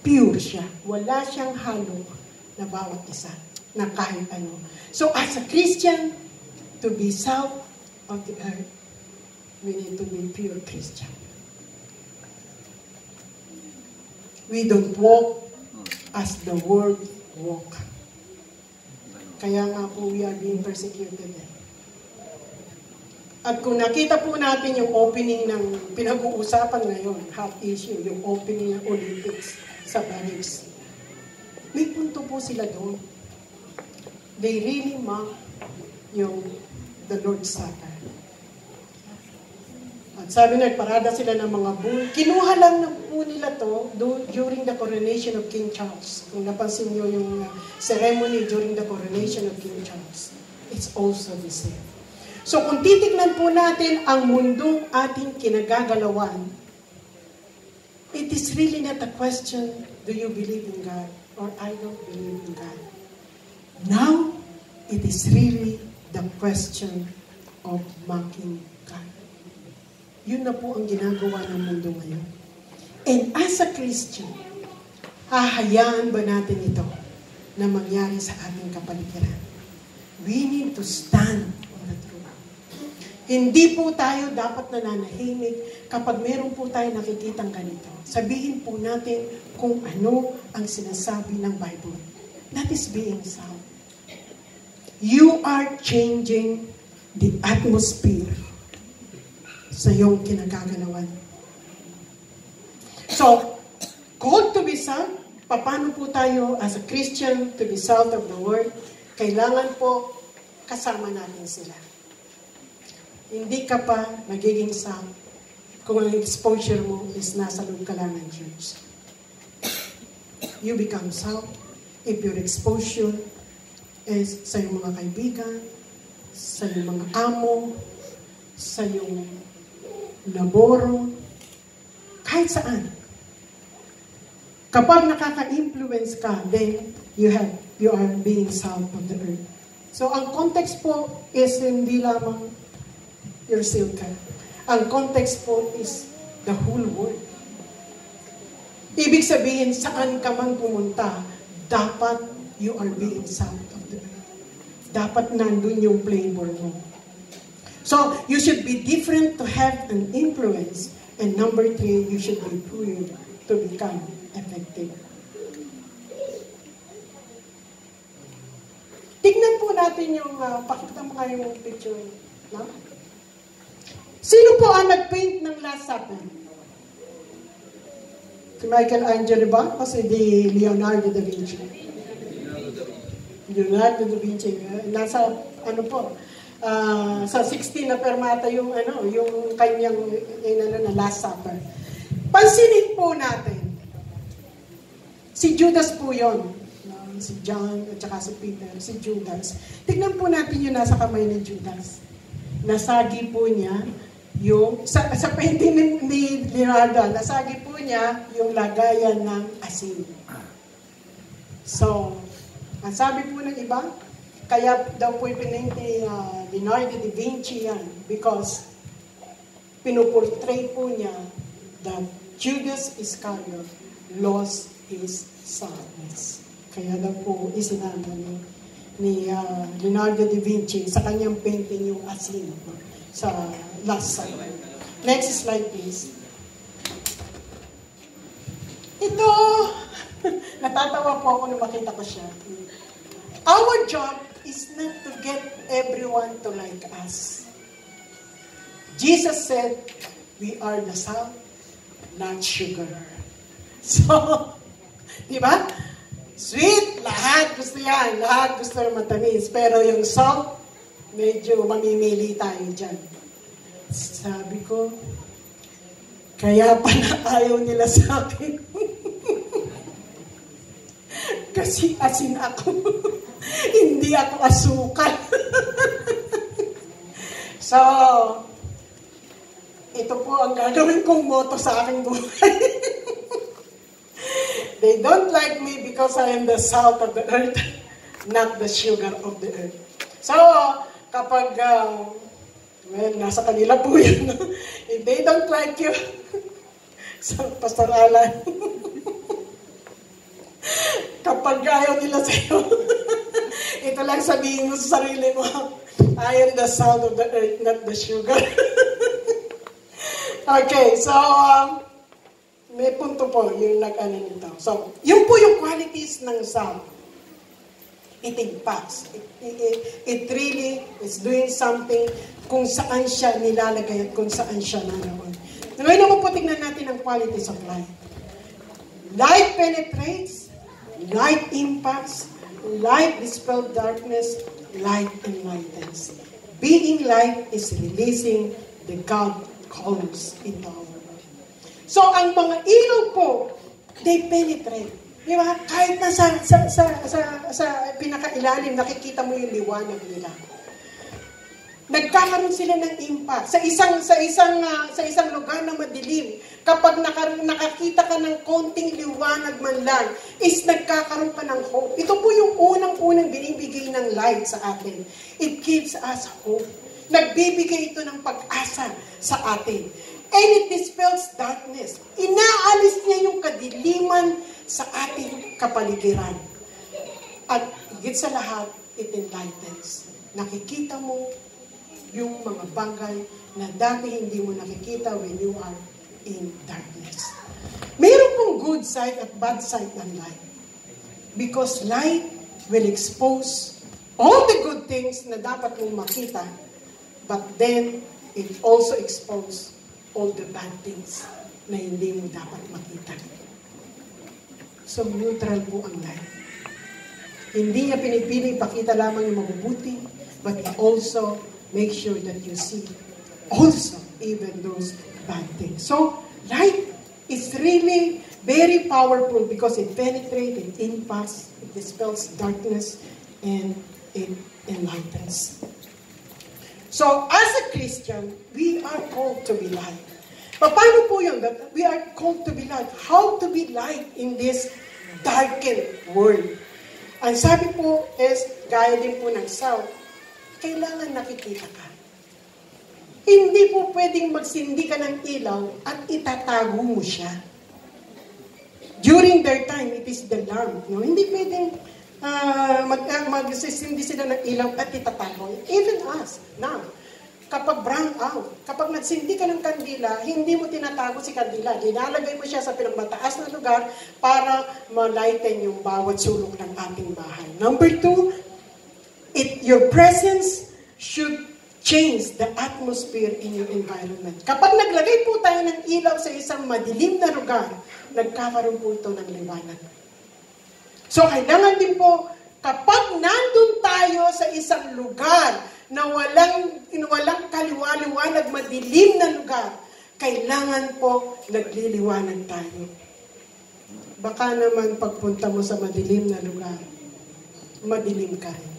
Pure siya. Wala siyang halo na bawat isa, na kahit ano. So as a Christian, to be salt of the earth, we need to be pure Christian. We don't walk as the world walk. Kaya nga po, we are being persecuted. At kung nakita po natin yung opening ng pinag-uusapan ngayon, hot issue, yung opening ng Olympics sa Paris, may punto po sila doon. They really mock yung the Lord's Supper. At sabi na, parada sila ng mga bull. Kinuha lang na po nila to during the coronation of King Charles. Kung napansin nyo yung ceremony during the coronation of King Charles, it's also the same. So kung titignan po natin ang mundong ating kinagagalawan, it is really not a question, do you believe in God or I don't believe in God. Now, it is really the question of mocking God. Yun na po ang ginagawa ng mundo ngayon. And as a Christian, hahayaan ba natin ito na mangyari sa ating kapaligiran? We need to stand on the truth. Hindi po tayo dapat nananahimik kapag meron po tayo nakikitang ganito. Sabihin po natin kung ano ang sinasabi ng Bible. That is being sound. You are changing the atmosphere sa iyong kinagagalawan. So, called to be salt, paano po tayo as a Christian to be salt of the world? Kailangan po kasama natin sila. Hindi ka pa magiging salt kung ang exposure mo is nasa loob ka lang ng church. You become salt if your exposure is sa iyong mga kaibigan, sa iyong mga amo, sa iyong laboro, kahit saan. Kapag nakaka-influence ka, then you are being salt of the earth. So, ang context po is hindi lamang your circle. Ang context po is the whole world. Ibig sabihin, saan ka man pumunta, dapat you are being salt of the earth. Dapat nandun yung flavor mo. So, you should be different to have an influence. And number 3, you should be pure to become effective. Tignan po natin yung, pakita mo kayo yung picture. No? Sino po ang nag-paint ng Last Supper? Si Michelangelo ba? O si Leonardo da Vinci? Leonardo da Vinci. Nasa, ano po, sa 16 na permata yung yung kanyang na Last Supper. Pansinin po natin. Si Judas po 'yon. Si John at saka si Peter, si Judas. Tignan po natin yung nasa kamay ni Judas. Nasagi po niya yung sa painting ni Leonardo, nasagi po niya yung lagayan ng asin. So, ang sabi po ng iba, kaya daw po ipinaint ni Leonardo da Vinci yan because pinuportray po niya that Judas Iscariot lost his saltiness. Kaya daw po isinama ni Leonardo da Vinci sa kanyang painting yung asin sa Last Supper. Next slide please. Ito, natatawa po ako nung makita ko siya. Our job is not to get everyone to like us. Jesus said, we are the salt, not sugar. So, di ba? Sweet, lahat gusto yan. Lahat gusto na matamis. Pero yung salt, medyo mamimili tayo dyan. Sabi ko, kaya pala ayaw nila sa akin. Kasi asin ako. Hindi ako asukal. So, ito po ang gagawin kong motto sa aking buhay. They don't like me because I am the salt of the earth, not the sugar of the earth. So, kapag, nasa kanila po yun. If they don't like you, so, Pastor Alan, Kapag ayaw nila sa'yo, ito lang sabihin mo sa sarili mo, I am the salt of the earth, not the sugar. Okay, so, may punto po yung nag-ano nito. So, yun po yung qualities ng salt. It impacts. It really is doing something kung saan siya nilalagay at kung saan siya naroon. Ngayon naman po tignan natin ang qualities of light. Light penetrates, light impacts, light dispels darkness, light enlightens. Being light is releasing the God colors into our world. So, ang mga ilaw po, they penetrate. Di ba? Kahit na sa pinakailalim, nakikita mo yung liwanag nila. Nagkakaroon sila ng impact. Sa isang lugar na madilim, kapag nakakita ka ng konting liwanag man lang, is nagkakaroon ka ng hope. Ito po yung unang-unang binibigay ng light sa atin. It gives us hope. Nagbibigay ito ng pag-asa sa atin. And it dispels darkness. Inaalis niya yung kadiliman sa ating kapaligiran. At higit sa lahat, it enlightens. Nakikita mo yung mga bagay na dati hindi mo nakikita when you are in darkness. Meron pong good side at bad side ng light. Because light will expose all the good things na dapat mong makita, but then it also exposes all the bad things na hindi mo dapat makita. So neutral po ang light. Hindi niya pinipili pakita lamang yung mabubuti, but it also make sure that you see also even those bad things. So, light is really very powerful because it penetrates, it impacts, it dispels darkness, and it enlightens. So, as a Christian, we are called to be light. Paano po yun? That we are called to be light. How to be light in this darkened world? Ang sabi po is, gaya din po ng salt, kailangan nakikita ka. Hindi po pwedeng magsindi ka ng ilaw at itatago mo siya. During their time, it is the lamp. No? Hindi pwedeng magsisindi sila ng ilaw at itatago. Even us, now, kapag brown out, kapag nagsindi ka ng kandila, hindi mo tinatago si kandila. Dinalagay mo siya sa pinagmataas na lugar para malighten yung bawat sulok ng ating bahay. Number 2, your presence should change the atmosphere in your environment. Kapag naglagay po tayo ng ilaw sa isang madilim na lugar, nagkakaroon po ito ng liwanag. So, kailangan din po, kapag nandun tayo sa isang lugar na walang kaliwaliwanag, madilim na lugar, kailangan po nagliliwanag tayo. Baka naman pagpunta mo sa madilim na lugar, madilim ka rin.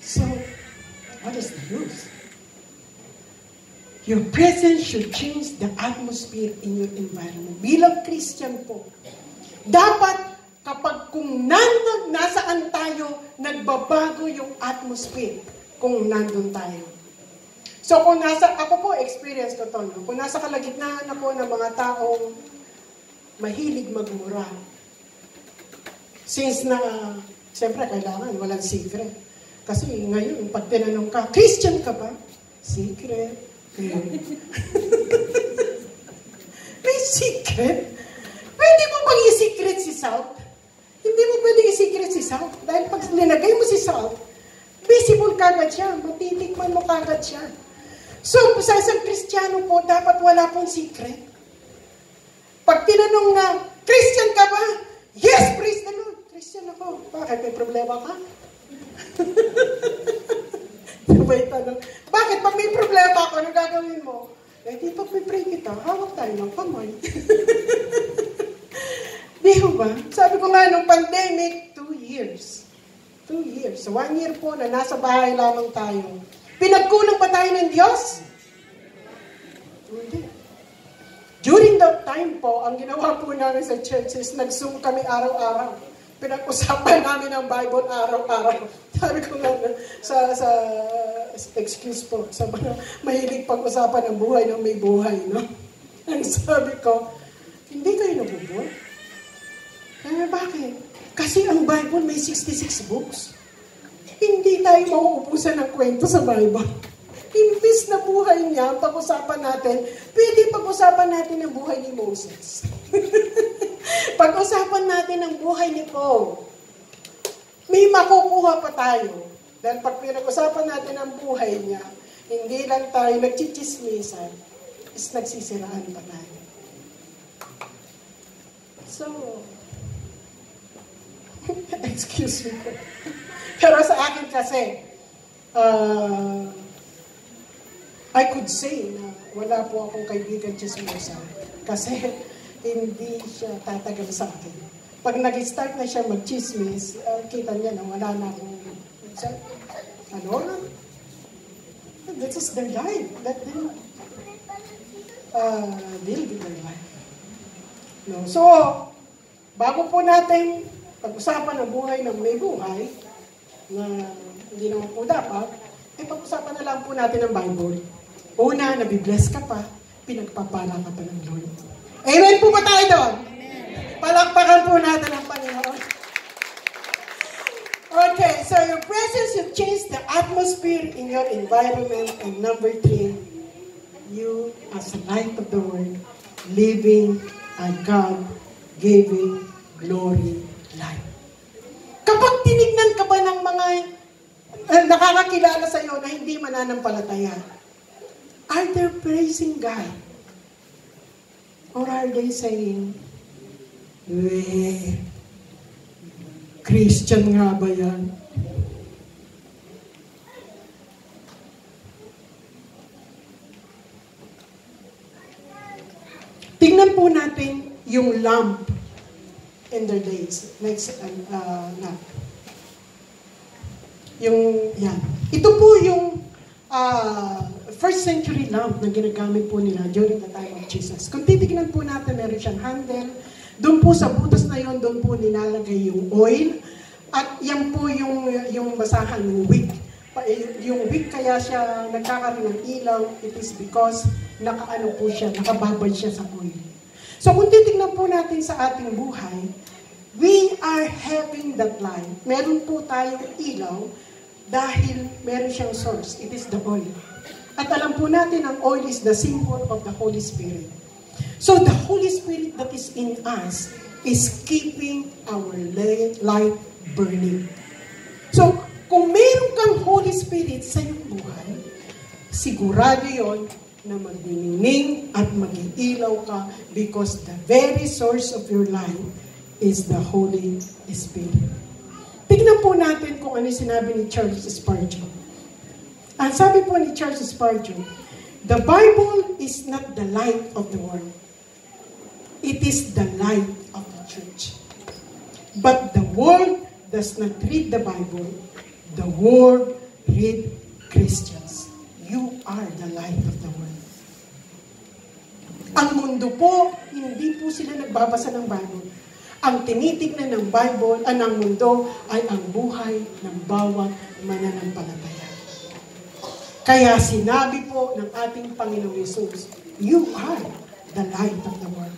So, what is the use? Your presence should change the atmosphere in your environment. Bilang Christian po, dapat kapag kung nasaan tayo, nagbabago yung atmosphere kung nandun tayo. So, ako po, experience ko to, no? Kung nasa kalagitnaan ako ng mga taong mahilig magmura, since na, siyempre, kailangan, walang secret. Kasi ngayon, pag tinanong ka, Christian ka ba? Secret. May secret? Pwede mo bang i-secret si Salt? Hindi mo pwede i-secret si Salt. Dahil pag nilagay mo si Salt, visible kagad siya. Matitikman mo kagad siya. So, sa isang Kristiyano po, dapat wala pong secret. Pag tinanong na, Christian ka ba? Yes, praise the Lord. Christian ako. Bakit? May problema ka? Sabay tanong, bakit pag may problema ako, ano gagawin mo? Eh, di pag may pray kita, hawak tayo ng kamay. Di ba? Sabi ko nga, nung pandemic, 2 years. 2 years. So, 1 year po na nasa bahay lamang tayo. Pinagkulang pa tayo ng Diyos? Hindi. During that time po, ang ginawa po namin sa church is nag-zoom kami araw-araw. Pinag-usapan namin ang Bible araw-araw. Sabi ko nga, sa excuse po, sa mga mahilig pag-usapan ng buhay ng may buhay, no? Ang sabi ko, hindi kayo tayo nabubor. Bakit? Kasi ang Bible may 66 books. Hindi tayo mauubusan ng kwento sa Bible. Imbis na buhay niya, pag-usapan natin, pwede pag-usapan natin ang buhay ni Moses. Pag-usapan natin ang buhay ni Paul. May makukuha pa tayo. Dahil pag pinag-usapan natin ang buhay niya, hindi lang tayo nagchichismisan, is nagsisiraan pa tayo. So, excuse me. Pero sa akin kasi, I could say na wala po akong kaibigan chismosa kasi hindi siya tatagal sa akin. Pag nag-start na siya mag-chismis, kita niya na wala na akong this is their life. Let them deal with their life. No? So, bago po natin pag-usapan ang buhay ng may buhay, na hindi naman po dapat, pag-usapan na lang po natin ang Bible. Una, nabibless ka pa, pinagpapala ka pa ng Lord. Amen po ba tayo doon? Palakpakan po natin ang Panginoon. Okay, so your presence will change the atmosphere in your environment. And number 3, you as the light of the world, living a God-giving glory life. Kapag tinignan ka ba ng mga nakakakilala sa iyo na hindi mananampalataya, are they praising God? Or are they saying, Christian nga ba yan? Tingnan po natin yung lamp in their days. Next, yan. Ito po yung first century lamp na ginagamit po nila during the time of Jesus. Kung titignan po natin, meron siyang handle. Doon po sa butas na yon, doon po nilalagay yung oil. At yan po yung basahan ng wick. Yung wick kaya siya nagkakaroon ng ilaw, it is because nakababad siya sa oil. So kung titignan po natin sa ating buhay, we are having that light. Meron po tayong ilaw dahil meron siyang source. It is the oil. At alam po natin, ang oil is the symbol of the Holy Spirit. So the Holy Spirit that is in us is keeping our light burning. So, kung meron kang Holy Spirit sa iyong buhay, sigurado yon na magniningning at mag-iilaw ka because the very source of your life is the Holy Spirit. Tignan po natin kung ano sinabi ni Charles Spurgeon. Ang sabi po ni Charles Spurgeon, the Bible is not the light of the world. It is the light of the church. But the world does not read the Bible. The world read Christians. You are the light of the world. Ang mundo po, hindi po sila nagbabasa ng Bible. Ang tinitignan ng Bible, ng mundo, ay ang buhay ng bawat mananampalataya. Kaya sinabi po ng ating Panginoong Yesus, you are the light of the world.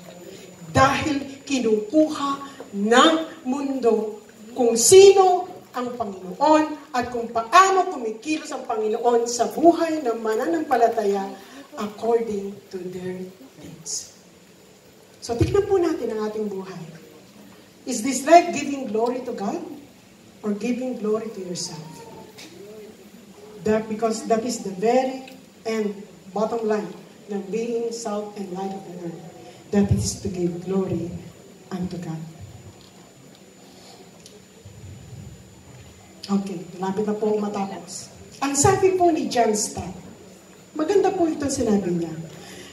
Dahil kinukuha ng mundo kung sino ang Panginoon at kung paano kumikilos ang Panginoon sa buhay ng mananampalataya according to their deeds. So, tignan po natin ang ating buhay. Is this life giving glory to God or giving glory to yourself? Because that is the very end, bottom line, ng being salt and light of the earth. That is to give glory unto God. Okay, lapit na po matapos. Ang sabi po ni John Stott, maganda po itong sinabi niya.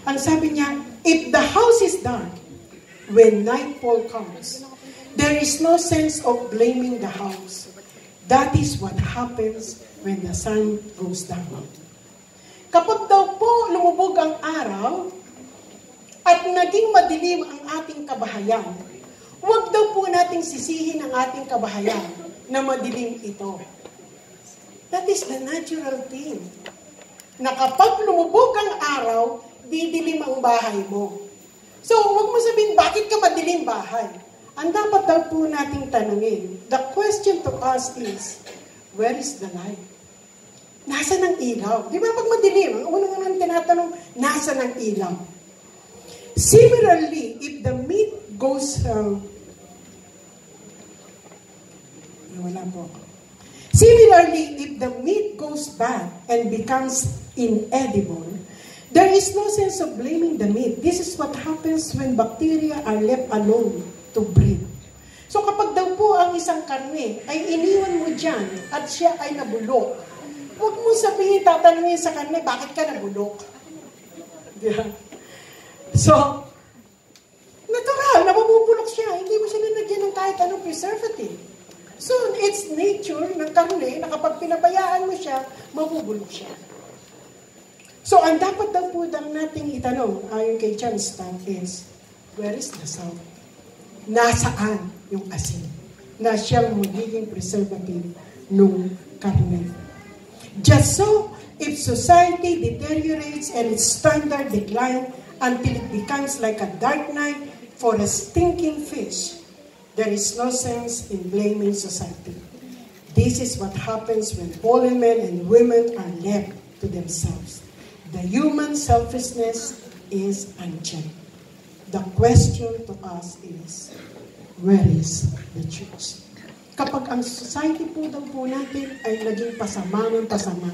Ang sabi niya, if the house is dark, when nightfall comes, there is no sense of blaming the house. That is what happens when the sun goes down. Kapag daw po lumubog ang araw at naging madilim ang ating kabahayan, huwag daw po nating sisihin ang ating kabahayan na madilim ito. That is the natural thing. Na kapag lumubog ang araw, didilim ang bahay mo. So, huwag mo sabihin, bakit Bakit ka madilim bahay? Ang dapat daw po nating tanungin, the question to us is, where is the light? Nasaan ang ilaw? Di ba pag madilim, ang unang-unang tinatanong, nasaan ang ilaw? Similarly, if the meat goes, wala po ako. Similarly, if the meat goes bad and becomes inedible, there is no sense of blaming the meat. This is what happens when bacteria are left alone to breed. So kapag daw po ang isang karne ay iniwan mo dyan at siya ay nabulok, huwag mo sabihin, tatanungin sa karne, bakit ka nabulok? Yeah. So, natural, nabubulok siya. Hindi mo siya nilagyan ng kahit anong preservative. So, it's nature ng karne na kapag pinabayaan mo siya, mabubulok siya. So, ang dapat daw po nating itanong, ayon kay John Stott, is, where is the salt? Nasaan yung asin? Na siyang magiging preservative ng karne. Just so, if society deteriorates and its standard decline until it becomes like a dark night for a stinking fish, there is no sense in blaming society. This is what happens when fallen men and women are left to themselves. The human selfishness is unchecked. The question to us is, where is the church? Kapag ang society po daw po natin ay naging pasama ng pasama,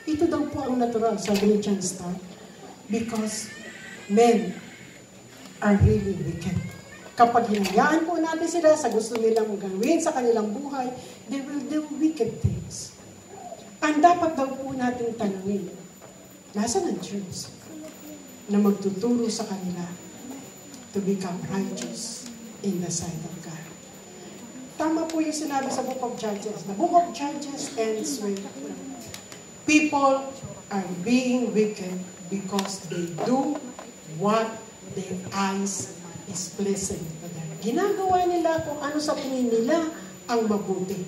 ito daw po ang natural, sabi ni John Stott, because men are really wicked. Kapag hinayaan po natin sila sa gusto nilang gawin sa kanilang buhay, they will do wicked things. Ang dapat daw po natin tanungin, nasaan ang church na magtuturo sa kanila to become righteous in the sight of God? Tama po yung sinabi sa Book of Judges. The Book of Judges ends with people are being wicked because they do what their eyes is pleasing to them. Ginagawa nila kung ano sa tingin nila ang mabuti.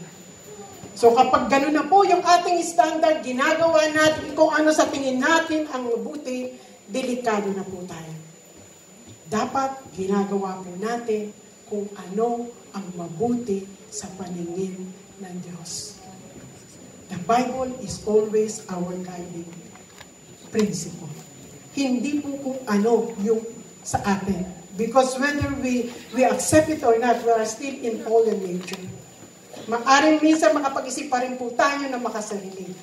So kapag gano'n na po yung ating standard, ginagawa natin kung ano sa tingin natin ang mabuti, delikado na po tayo. Dapat ginagawa po natin kung ano ang mabuti sa paningin ng Diyos. The Bible is always our guiding principle. Hindi po kung ano yung sa atin. Because whether we accept it or not, we are still in fallen nature. Maaring minsan makapag-isip pa rin po tayo na makasarili.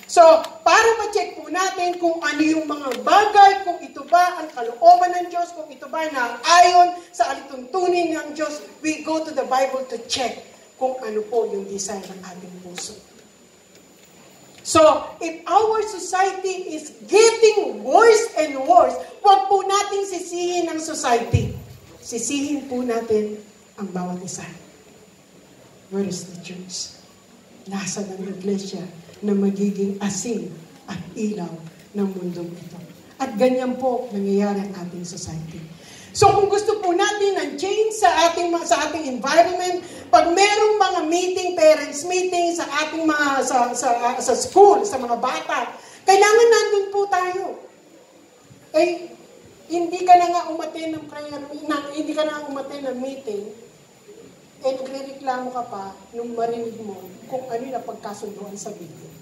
So, para ma-check po natin kung ano yung mga bagay, kung ito ba ang kalooban ng Diyos, kung ito ba na ayon sa alituntunin ng Diyos, we go to the Bible to check kung ano po yung design ng ating puso. So, if our society is getting worse and worse, huwag po nating sisihin ang society. Sisihin po natin ang bawat isa. Where is the church? Nasa ng iglesia na magiging asin at ilaw ng mundong ito. At ganyan po nangyayari ang ating society. So kung gusto po natin ng change sa ating environment, pag merong mga meeting, parents meeting sa ating mga sa school, sa mga bata, kailangan nandun po tayo. Eh, hindi ka na nga umattend ng prayer, hindi ka na umattend ng meeting, eh nagrereklamo ka pa nung marinig mo kung ano yung napagkasunduan sa meeting.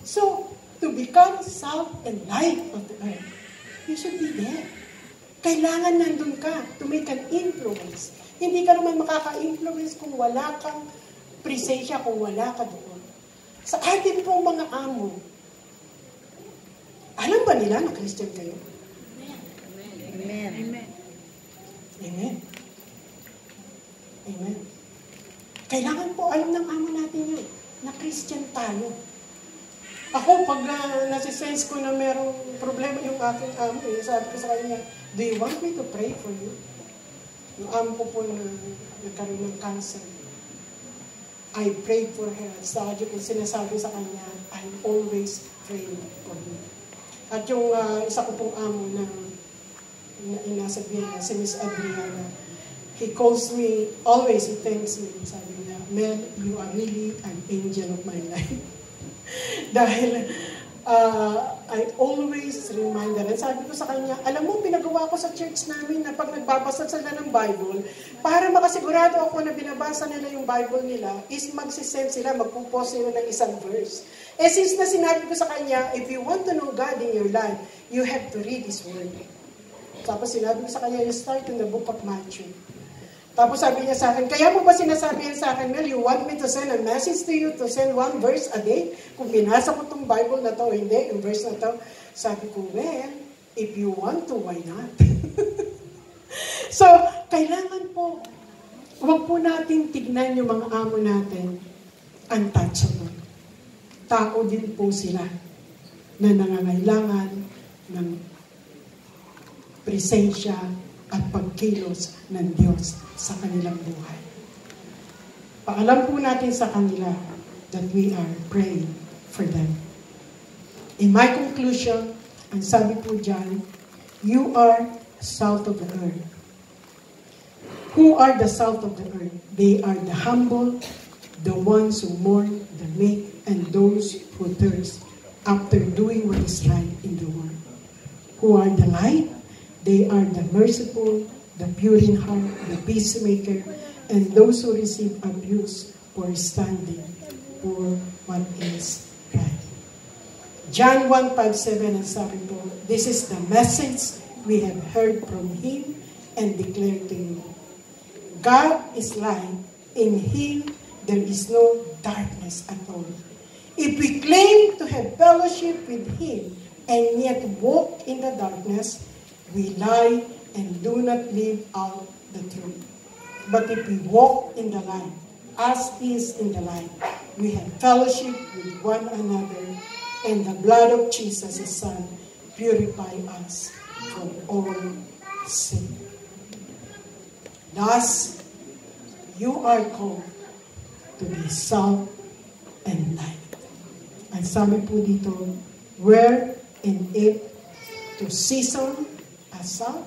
So, to become salt and light of the earth, you should be there. Kailangan nandun ka to make an influence. Hindi ka naman makaka-influence kung wala kang presensya, kung wala ka doon. Sa atin pong mga amo, alam ba nila na Christian kayo? Amen. Amen. Amen. Amen. Kailangan po alam ng amo natin yun, na Christian tayo. Ako, pag nasisense ko na merong problema yung aking amo, sabi ko sa kanya, do you want me to pray for you? Yung amo ko po na nagkaroon ng cancer. I prayed for her. Sabi ko, sinasabi sa kanya, I'm always praying for you. At yung isa ko pong amo na inasabihan niya, si Miss Adriana, he calls me, always he thanks me. Sabi niya, Mel, you are really an angel of my life. Dahil I always remind her. And sabi ko sa kanya, alam mo, pinagawa ko sa church namin na pag nagbabasa sila ng Bible, para makasigurado ako na binabasa nila yung Bible nila, is magsisend sila, magpupost sila ng isang verse. Eh since na sinabi ko sa kanya, if you want to know God in your life, you have to read His Word. Tapos sinabi ko sa kanya, you start in the book of Matthew. Tapos sabi niya sa akin, kaya mo ba sinasabi yan sa akin, Mel, you want me to send a message to you to send one verse a day? Kung binasa ko tong Bible na to, hindi, yung verse na to. Sabi ko, well, if you want to, why not? So, kailangan po, huwag po natin tignan yung mga amo natin, untouchable. Tao din po sila na nangangailangan ng presensya at pagkilos ng Diyos sa kanilang buhay. Paalam po natin sa kanila that we are praying for them. In my conclusion, ang sabi po dyan, you are salt of the earth. Who are the salt of the earth? They are the humble, the ones who mourn, the meek, and those who thirst after doing what is right in the world. Who are the light? They are the merciful, the pure in heart, the peacemaker, and those who receive abuse for standing for what is right. John 1:5-7 and sabi po, this is the message we have heard from Him and declared to you. God is light. In Him there is no darkness at all. If we claim to have fellowship with Him and yet walk in the darkness, we lie and do not live out the truth. But if we walk in the light, as He is in the light, we have fellowship with one another, and the blood of Jesus, His Son, purify us from all sin. Thus, you are called to be salt and light. Ang sabi po dito, where in it to season as salt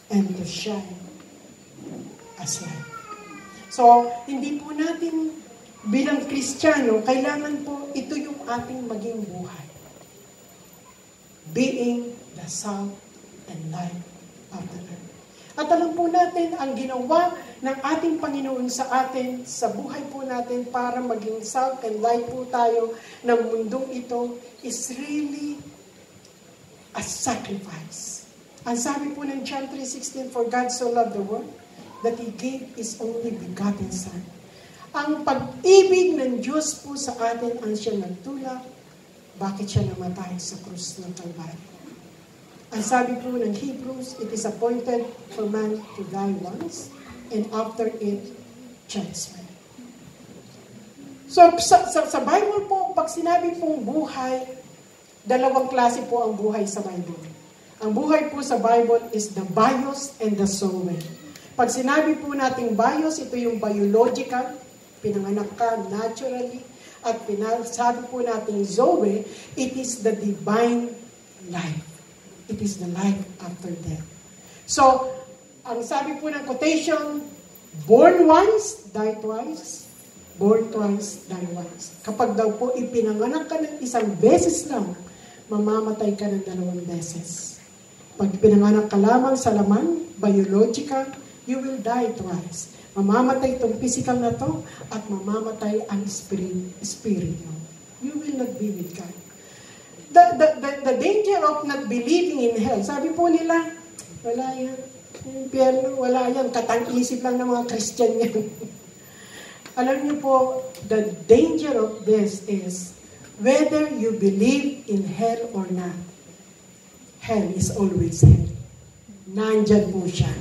and to shine as light. So, hindi po natin bilang Kristiyano, kailangan po ito yung ating maging buhay. Being the salt and light of the earth. At alam po natin, ang ginawa ng ating Panginoon sa atin, sa buhay po natin, para maging salt and light po tayo ng mundong ito, is really a sacrifice. Ang sabi po ng John 3:16, for God so loved the world, that He gave His only begotten Son. Ang pag-ibig ng Diyos po sa atin ang siya nagtulak, bakit siya namatay sa krus ng Kalbaryo. Ang sabi po ng Hebrews, it is appointed for man to die once, and after it, judgment. So, sa Bible po, pag sinabi pong buhay, dalawang klase po ang buhay sa Bible. Ang buhay po sa Bible is the bios and the zoe. Pag sinabi po nating bios, ito yung biological, pinanganak ka naturally, at sabi po nating zoe, it is the divine life. It is the life after death. So, ang sabi po ng quotation, born once, die twice. Born twice, die once. Kapag daw po ipinanganak ka ng isang beses lang, mamamatay ka ng 2 beses. Pag pinanganak ka lamang sa laman, biological, you will die twice. Mamamatay itong physical na to, at mamamatay ang spirit mo. You will not be with God. The danger of not believing in hell, sabi po nila, wala yan. Impyerno, wala yan. Katang-isip lang ng mga Christian yan. Alam niyo po, the danger of this is, whether you believe in hell or not, hell is always hell. Nandyan po siya.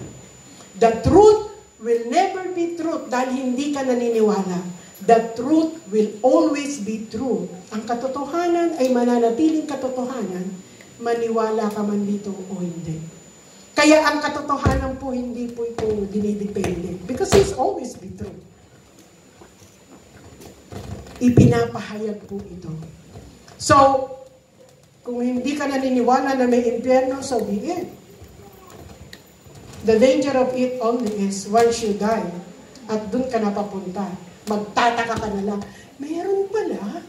The truth will never be truth dahil hindi ka naniniwala. The truth will always be true. Ang katotohanan ay mananatiling katotohanan, maniwala ka man dito o hindi. Kaya ang katotohanan po, hindi po ito dinidepende. Because it's always be true. Ipinapahayag po ito. So, kung hindi ka naniniwala na may impyerno, so be it. The danger of it only is once you die, at dun ka napapunta, magtataka ka na lang, meron pala.